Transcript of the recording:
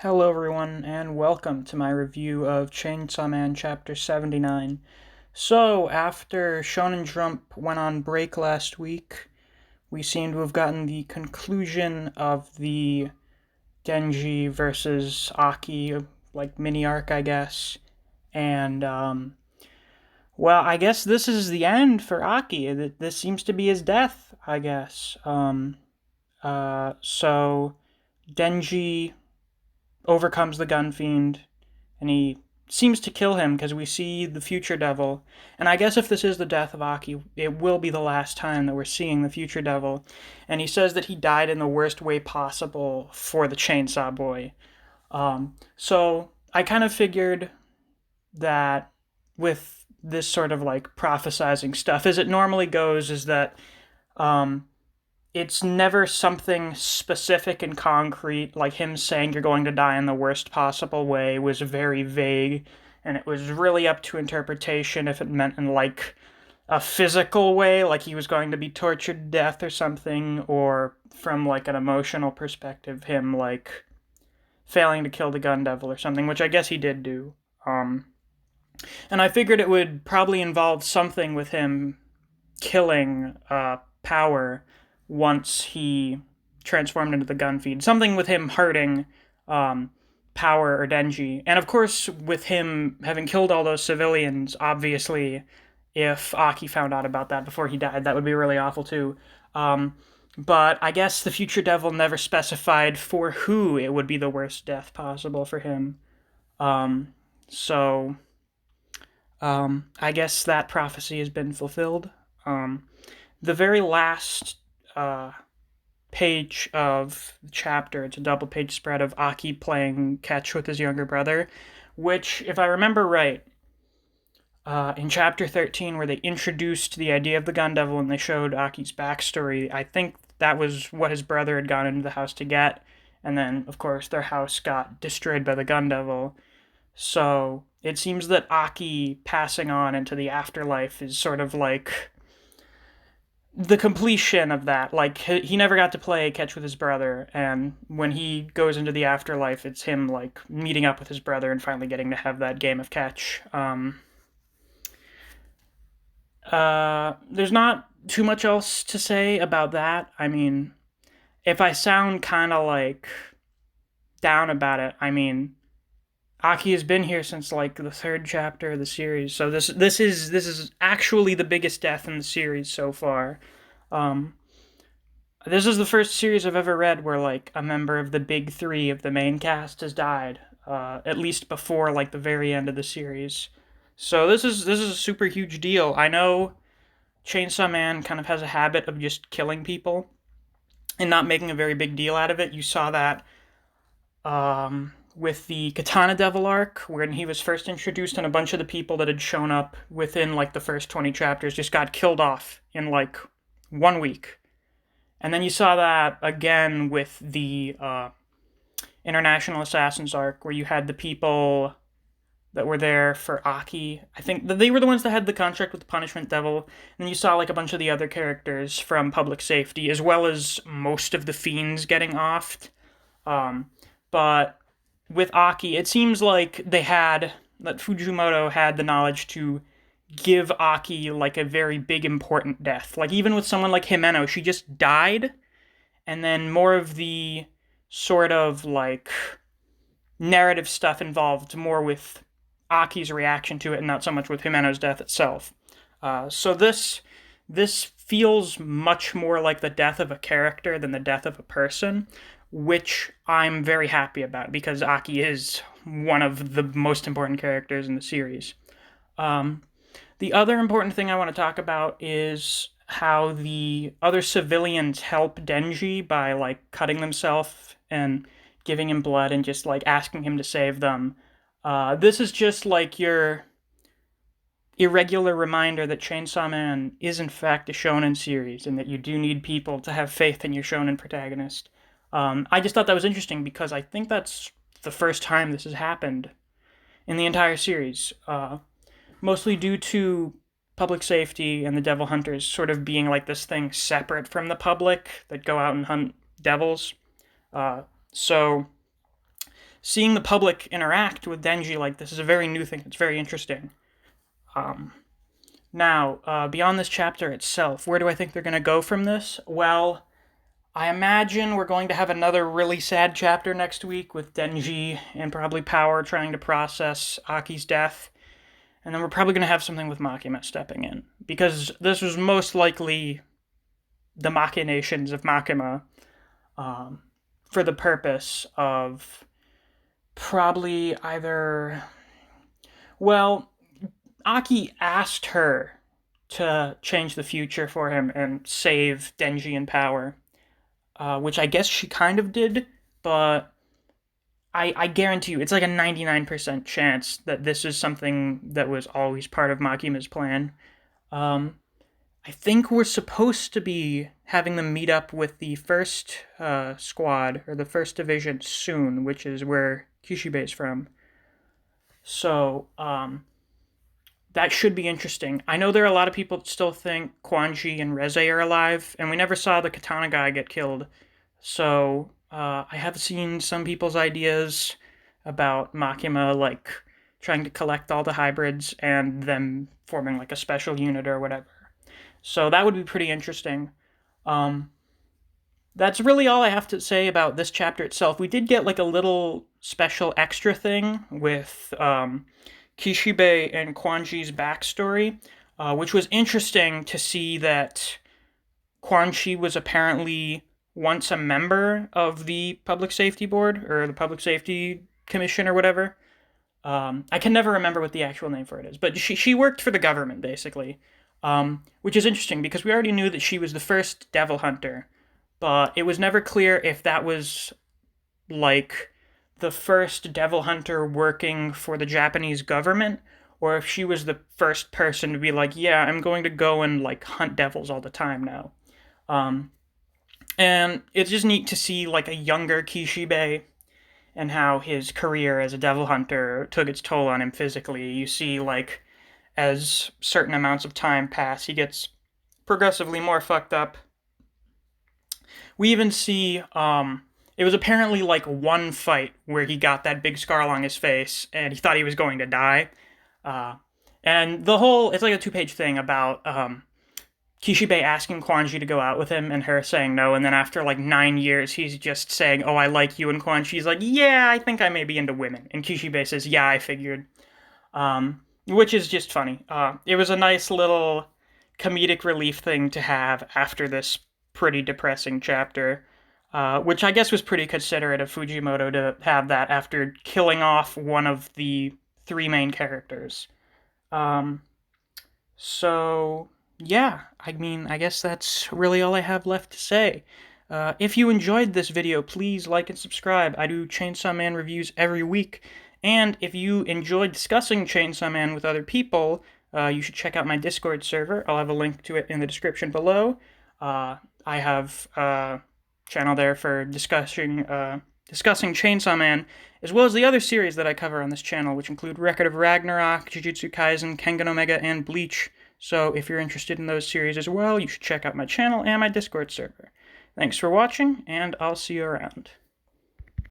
Hello, everyone, and welcome to my review of Chainsaw Man Chapter 79. So, after Shonen Jump went on break last week, we seem to have gotten the conclusion of the Denji versus Aki, like, mini arc, I guess. And, well, I guess this is the end for Aki. This seems to be his death, I guess. So, Denji overcomes the gun fiend and he seems to kill him because we see the future devil. And I guess if this is the death of Aki, it will be the last time that we're seeing the future devil. And he says that he died in the worst way possible for the Chainsaw Boy. So I kind of figured that with this sort of like prophesizing stuff, as it normally goes, is that um, it's never something specific and concrete, like him saying you're going to die in the worst possible way was very vague, and it was really up to interpretation if it meant in like a physical way, like he was going to be tortured to death or something, or from like an emotional perspective, him like failing to kill the gun devil or something, which I guess he did do. And I figured it would probably involve something with him killing Power once he transformed into the gun feed. Something with him hurting um, Power or Denji. And of course, with him having killed all those civilians, obviously, if Aki found out about that before he died, that would be really awful too. But I guess the future devil never specified for who it would be the worst death possible for him. So I guess that prophecy has been fulfilled. The very last uh, page of the chapter, it's a double page spread of Aki playing catch with his younger brother, which, if I remember right, in chapter 13, where they introduced the idea of the gun devil and they showed Aki's backstory, I think that was what his brother had gone into the house to get. And then, of course, their house got destroyed by the gun devil. So it seems that Aki passing on into the afterlife is sort of like the completion of that. Like, he never got to play catch with his brother, and when he goes into the afterlife, it's him like meeting up with his brother and finally getting to have that game of catch. There's not too much else to say about that. I mean, if I sound kind of like down about it, I mean, Aki has been here since like the third chapter of the series, so this is actually the biggest death in the series so far. Um, this is the first series I've ever read where like a member of the big three of the main cast has died, at least before like the very end of the series. So this is a super huge deal. I know Chainsaw Man kind of has a habit of just killing people and not making a very big deal out of it. You saw that with the Katana Devil arc, when he was first introduced, and a bunch of the people that had shown up within like the first 20 chapters just got killed off in like 1 week. And then you saw that again with the International Assassins arc, where you had the people that were there for Aki. I think they were the ones that had the contract with the Punishment Devil. And then you saw like a bunch of the other characters from Public Safety, as well as most of the fiends getting offed. But with Aki, it seems like that Fujimoto had the knowledge to give Aki like a very big important death. Like even with someone like Himeno, she just died, and then more of the sort of like narrative stuff involved more with Aki's reaction to it and not so much with Himeno's death itself. So this feels much more like the death of a character than the death of a person, which I'm very happy about because Aki is one of the most important characters in the series. The other important thing I want to talk about is how the other civilians help Denji by like cutting themselves and giving him blood and just like asking him to save them. This is just like your irregular reminder that Chainsaw Man is in fact a shonen series and that you do need people to have faith in your shonen protagonist. I just thought that was interesting because I think that's the first time this has happened in the entire series, mostly due to Public Safety and the Devil Hunters sort of being like this thing separate from the public that go out and hunt devils. So seeing the public interact with Denji like this is a very new thing. It's very interesting. Now, beyond this chapter itself, where do I think they're going to go from this? Well, I imagine we're going to have another really sad chapter next week with Denji and probably Power trying to process Aki's death. And then we're probably going to have something with Makima stepping in. Because this was most likely the machinations of Makima for the purpose of probably either... Well, Aki asked her to change the future for him and save Denji and Power. Which I guess she kind of did, but I guarantee you, it's like a 99% chance that this is something that was always part of Makima's plan. I think we're supposed to be having them meet up with the first squad, or the first division soon, which is where Kishibe's from. So, that should be interesting. I know there are a lot of people that still think Quanji and Reze are alive, and we never saw the Katana guy get killed. So, I have seen some people's ideas about Makima, like, trying to collect all the hybrids and them forming, like, a special unit or whatever. So that would be pretty interesting. That's really all I have to say about this chapter itself. We did get, like, a little special extra thing with, Kishibe and Quanji's backstory, which was interesting to see that Quanji was apparently once a member of the Public Safety Board, or the Public Safety Commission, or whatever. I can never remember what the actual name for it is, but she worked for the government, basically, which is interesting, because we already knew that she was the first Devil Hunter, but it was never clear if that was, like, the first Devil Hunter working for the Japanese government, or if she was the first person to be like, yeah, I'm going to go and, like, hunt devils all the time now. And it's just neat to see, like, a younger Kishibe and how his career as a Devil Hunter took its toll on him physically. You see, like, as certain amounts of time pass, he gets progressively more fucked up. We even see, it was apparently, like, one fight where he got that big scar along his face, and he thought he was going to die. And the whole, it's like a 2-page thing about, Kishibe asking Quanji to go out with him, and her saying no, and then after, like, 9 years, he's just saying, oh, I like you, and Quanji's like, yeah, I think I may be into women. And Kishibe says, yeah, I figured. Which is just funny. It was a nice little comedic relief thing to have after this pretty depressing chapter. Which I guess was pretty considerate of Fujimoto to have that after killing off one of the 3 main characters. So, yeah, I mean, I guess that's really all I have left to say. If you enjoyed this video, please like and subscribe. I do Chainsaw Man reviews every week. And if you enjoyed discussing Chainsaw Man with other people, you should check out my Discord server. I'll have a link to it in the description below. I have channel there for discussing Chainsaw Man, as well as the other series that I cover on this channel, which include Record of Ragnarok, Jujutsu Kaisen, Kengan Omega, and Bleach. So if you're interested in those series as well, you should check out my channel and my Discord server. Thanks for watching, and I'll see you around.